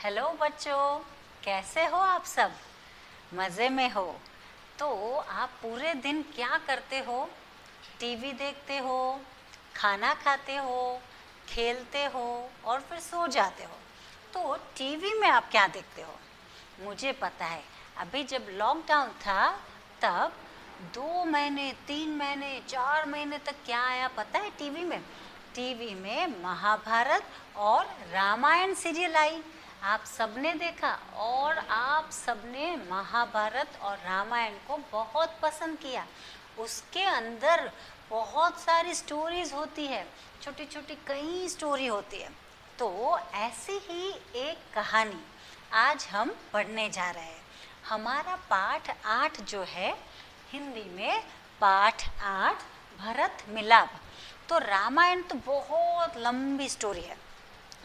Hello बच्चों, कैसे हो आप सब? मज़े में हो? तो आप पूरे दिन क्या करते हो? टीवी देखते हो, खाना खाते हो, खेलते हो और फिर सो जाते हो। तो टीवी में आप क्या देखते हो? मुझे पता है, अभी जब लॉकडाउन था तब 2 महीने, 3 महीने, 4 महीने तक क्या आया पता है टीवी में? टीवी में महाभारत और रामायण सीरियल आई। आप सबने देखा और आप सबने महाभारत और रामायण को बहुत पसंद किया। उसके अंदर बहुत सारी स्टोरीज होती है, छोटी छोटी कई स्टोरी होती है। तो ऐसी ही एक कहानी आज हम पढ़ने जा रहे हैं। हमारा पाठ 8 जो है, हिंदी में पाठ 8 भरत मिलाप। तो रामायण तो बहुत लंबी स्टोरी है,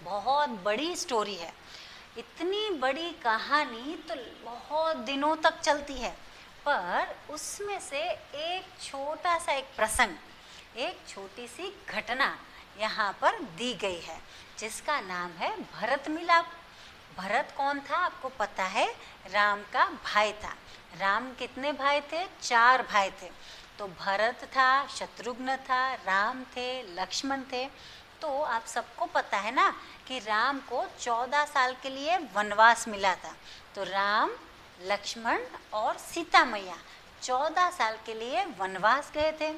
बहुत बड़ी स्टोरी है। इतनी बड़ी कहानी तो बहुत दिनों तक चलती है, पर उसमें से एक छोटा सा एक प्रसंग, एक छोटी सी घटना यहाँ पर दी गई है, जिसका नाम है भरत मिलाप। भरत कौन था आपको पता है? राम का भाई था। राम कितने भाई थे? 4 भाई थे। तो भरत था, शत्रुघ्न था, राम थे, लक्ष्मण थे। तो आप सबको पता है ना कि राम को 14 साल के लिए वनवास मिला था। तो राम, लक्ष्मण और सीता मैया 14 साल के लिए वनवास गए थे।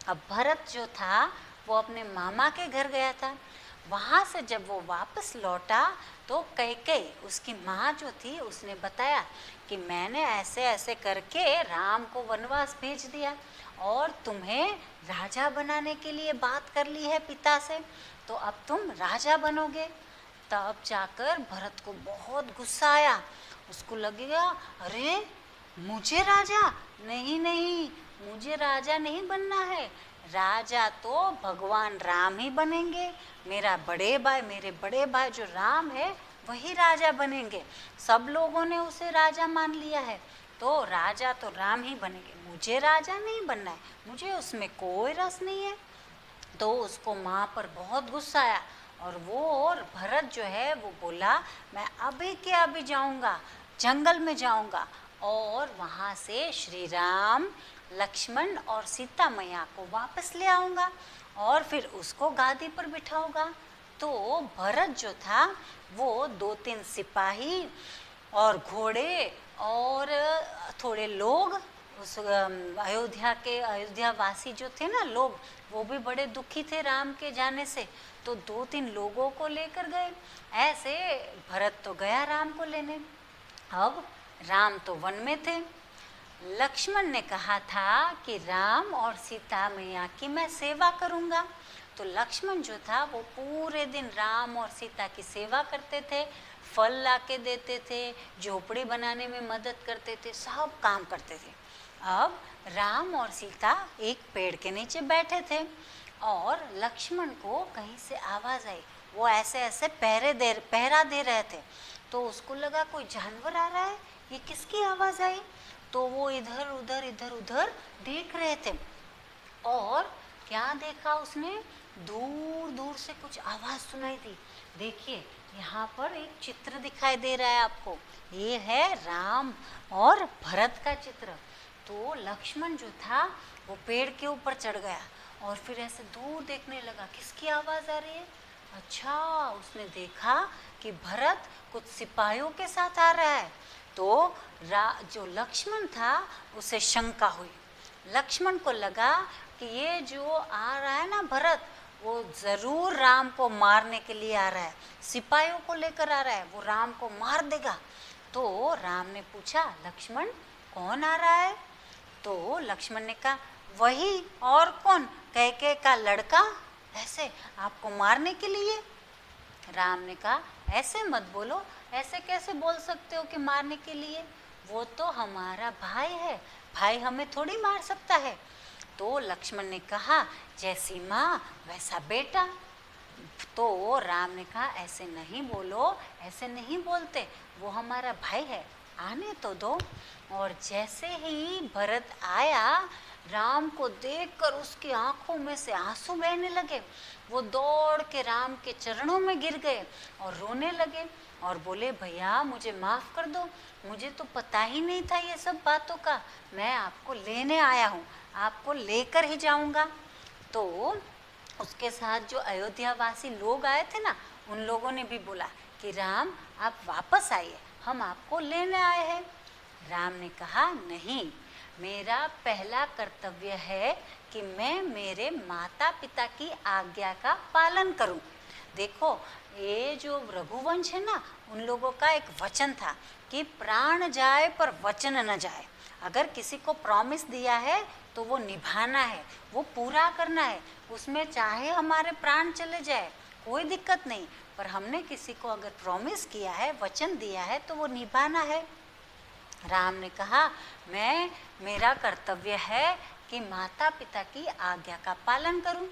अब भरत जो था वो अपने मामा के घर गया था। वहाँ से जब वो वापस लौटा तो कैकेयी उसकी माँ जो थी उसने बताया कि मैंने ऐसे ऐसे करके राम को वनवास भेज दिया और तुम्हें राजा बनाने के लिए बात कर ली है पिता से, तो अब तुम राजा बनोगे। तब जाकर भरत को बहुत गुस्सा आया। उसको लगेगा अरे मुझे राजा नहीं, नहीं मुझे राजा नहीं बनना है, राजा तो भगवान राम ही बनेंगे। मेरे बड़े भाई जो राम है वही राजा बनेंगे। सब लोगों ने उसे राजा मान लिया है, तो राजा तो राम ही बनेंगे, मुझे राजा नहीं बनना है, मुझे उसमें कोई रस नहीं है। तो उसको माँ पर बहुत गुस्सा आया और भरत जो है वो बोला मैं अभी के अभी जाऊंगा, जंगल में जाऊंगा और वहाँ से श्री राम, लक्ष्मण और सीता मैया को वापस ले आऊँगा और फिर उसको गादी पर बिठाऊंगा। तो भरत जो था वो 2-3 सिपाही और घोड़े और थोड़े लोग, उस अयोध्यावासी जो थे ना लोग, वो भी बड़े दुखी थे राम के जाने से, तो 2-3 लोगों को लेकर गए। ऐसे भरत तो गया राम को लेने। अब राम तो वन में थे। लक्ष्मण ने कहा था कि राम और सीता मैया की मैं सेवा करूंगा। तो लक्ष्मण जो था वो पूरे दिन राम और सीता की सेवा करते थे, फल लाके देते थे, झोपड़ी बनाने में मदद करते थे, सब काम करते थे। अब राम और सीता एक पेड़ के नीचे बैठे थे और लक्ष्मण को कहीं से आवाज़ आई। वो ऐसे ऐसे पहरा दे रहे थे। तो उसको लगा कोई जानवर आ रहा है, ये किसकी आवाज़ आई? तो वो इधर उधर देख रहे थे और क्या देखा उसने? दूर दूर से कुछ आवाज़ सुनाई दी। देखिए यहाँ पर एक चित्र दिखाई दे रहा है आपको, ये है राम और भरत का चित्र। तो लक्ष्मण जो था वो पेड़ के ऊपर चढ़ गया और फिर ऐसे दूर देखने लगा किसकी आवाज़ आ रही है। अच्छा, उसने देखा कि भरत कुछ सिपाहियों के साथ आ रहा है। तो जो लक्ष्मण था उसे शंका हुई। लक्ष्मण को लगा कि ये जो आ रहा है ना भरत, वो ज़रूर राम को मारने के लिए आ रहा है, सिपाहियों को लेकर आ रहा है, वो राम को मार देगा। तो राम ने पूछा लक्ष्मण कौन आ रहा है? तो लक्ष्मण ने कहा वही, और कौन? कैकेयी का लड़का, ऐसे आपको मारने के लिए। राम ने कहा ऐसे मत बोलो, ऐसे कैसे बोल सकते हो कि मारने के लिए? वो तो हमारा भाई है, भाई हमें थोड़ी मार सकता है। तो लक्ष्मण ने कहा जैसी माँ वैसा बेटा। तो राम ने कहा ऐसे नहीं बोलो, ऐसे नहीं बोलते, वो हमारा भाई है। आने तो दो। और जैसे ही भरत आया, राम को देखकर उसकी आंखों में से आंसू बहने लगे। वो दौड़ के राम के चरणों में गिर गए और रोने लगे और बोले, भैया मुझे माफ़ कर दो, मुझे तो पता ही नहीं था ये सब बातों का, मैं आपको लेने आया हूँ, आपको लेकर ही जाऊँगा। तो उसके साथ जो अयोध्यावासी लोग आए थे ना, उन लोगों ने भी बोला कि राम आप वापस आइए, हम आपको लेने आए हैं। राम ने कहा, नहीं, मेरा पहला कर्तव्य है कि मैं मेरे माता पिता की आज्ञा का पालन करूं। देखो, ये जो रघुवंश है ना, उन लोगों का एक वचन था कि प्राण जाए पर वचन न जाए। अगर किसी को प्रॉमिस दिया है तो वो निभाना है, वो पूरा करना है, उसमें चाहे हमारे प्राण चले जाए कोई दिक्कत नहीं, पर हमने किसी को अगर प्रॉमिस किया है, वचन दिया है, तो वो निभाना है। राम ने कहा, मेरा कर्तव्य है कि माता पिता की आज्ञा का पालन करूं।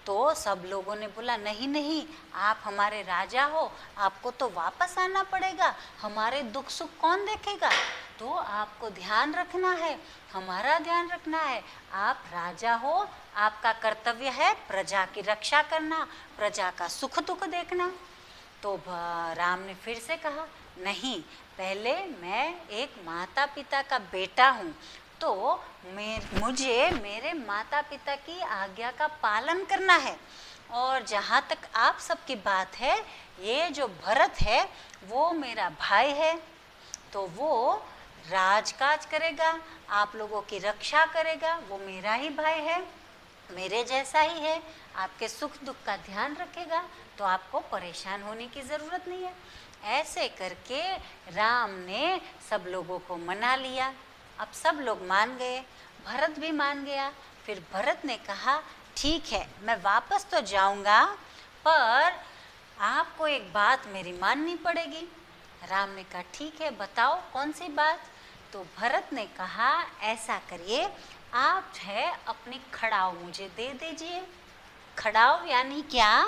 तो सब लोगों ने बोला, नहीं नहीं, आप हमारे राजा हो, आपको तो वापस आना पड़ेगा, हमारे दुख सुख कौन देखेगा, तो आपको ध्यान रखना है, हमारा ध्यान रखना है, आप राजा हो, आपका कर्तव्य है प्रजा की रक्षा करना, प्रजा का सुख दुख देखना। तो राम ने फिर से कहा, नहीं, पहले मैं एक माता पिता का बेटा हूँ, तो मुझे मेरे माता पिता की आज्ञा का पालन करना है। और जहाँ तक आप सबकी बात है, ये जो भरत है वो मेरा भाई है, तो वो राजकाज करेगा, आप लोगों की रक्षा करेगा, वो मेरा ही भाई है, मेरे जैसा ही है, आपके सुख दुख का ध्यान रखेगा, तो आपको परेशान होने की ज़रूरत नहीं है। ऐसे करके राम ने सब लोगों को मना लिया। अब सब लोग मान गए, भरत भी मान गया। फिर भरत ने कहा, ठीक है, मैं वापस तो जाऊंगा, पर आपको एक बात मेरी माननी पड़ेगी। राम ने कहा, ठीक है, बताओ कौन सी बात। तो भरत ने कहा, ऐसा करिए, आप है अपनी खड़ाऊ मुझे दे दीजिए। खड़ाऊ यानी क्या?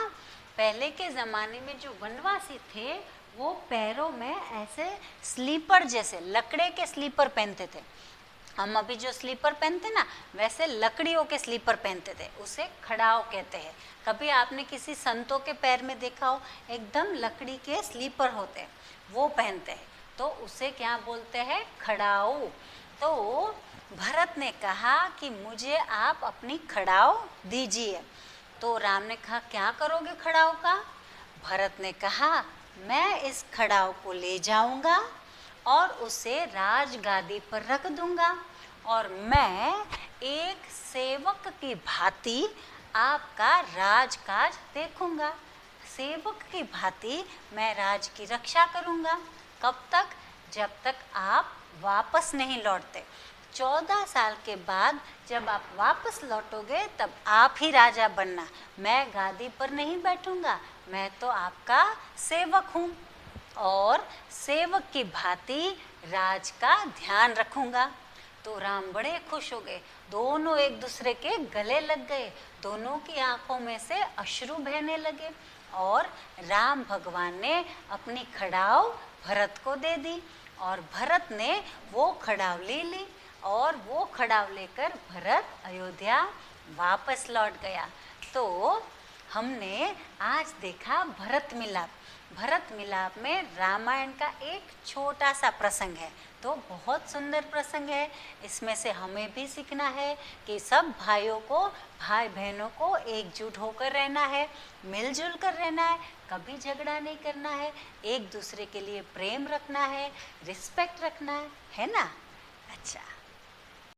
पहले के ज़माने में जो वनवासी थे वो पैरों में ऐसे स्लीपर जैसे लकड़े के स्लीपर पहनते थे। हम अभी जो स्लीपर पहनते ना, वैसे लकड़ियों के स्लीपर पहनते थे, उसे खड़ाऊ कहते हैं। कभी आपने किसी संतों के पैर में देखा हो, एकदम लकड़ी के स्लीपर होते हैं, वो पहनते हैं, तो उसे क्या बोलते हैं? खड़ाऊ। तो भरत ने कहा कि मुझे आप अपनी खड़ाऊ दीजिए। तो राम ने कहा, क्या करोगे खड़ाऊ का? भरत ने कहा, मैं इस खड़ाऊ को ले जाऊंगा और उसे राजगादी पर रख दूंगा, और मैं एक सेवक की भांति आपका राजकाज देखूंगा। सेवक की भांति मैं राज की रक्षा करूंगा। कब तक? जब तक आप वापस नहीं लौटते। 14 साल के बाद जब आप वापस लौटोगे तब आप ही राजा बनना, मैं गादी पर नहीं बैठूंगा, मैं तो आपका सेवक हूँ और सेवक की भांति राज का ध्यान रखूंगा। तो राम बड़े खुश हो गए, दोनों एक दूसरे के गले लग गए, दोनों की आंखों में से अश्रु बहने लगे, और राम भगवान ने अपनी खड़ाऊ भरत को दे दी, और भरत ने वो खड़ाऊ ले ली, और वो खड़ाऊ लेकर भरत अयोध्या वापस लौट गया। तो हमने आज देखा भरत मिलाप। भरत मिलाप में रामायण का एक छोटा सा प्रसंग है, तो बहुत सुंदर प्रसंग है। इसमें से हमें भी सीखना है कि सब भाइयों को, भाई बहनों को एकजुट होकर रहना है, मिलजुल कर रहना है, कभी झगड़ा नहीं करना है, एक दूसरे के लिए प्रेम रखना है, रिस्पेक्ट रखना है ना? अच्छा।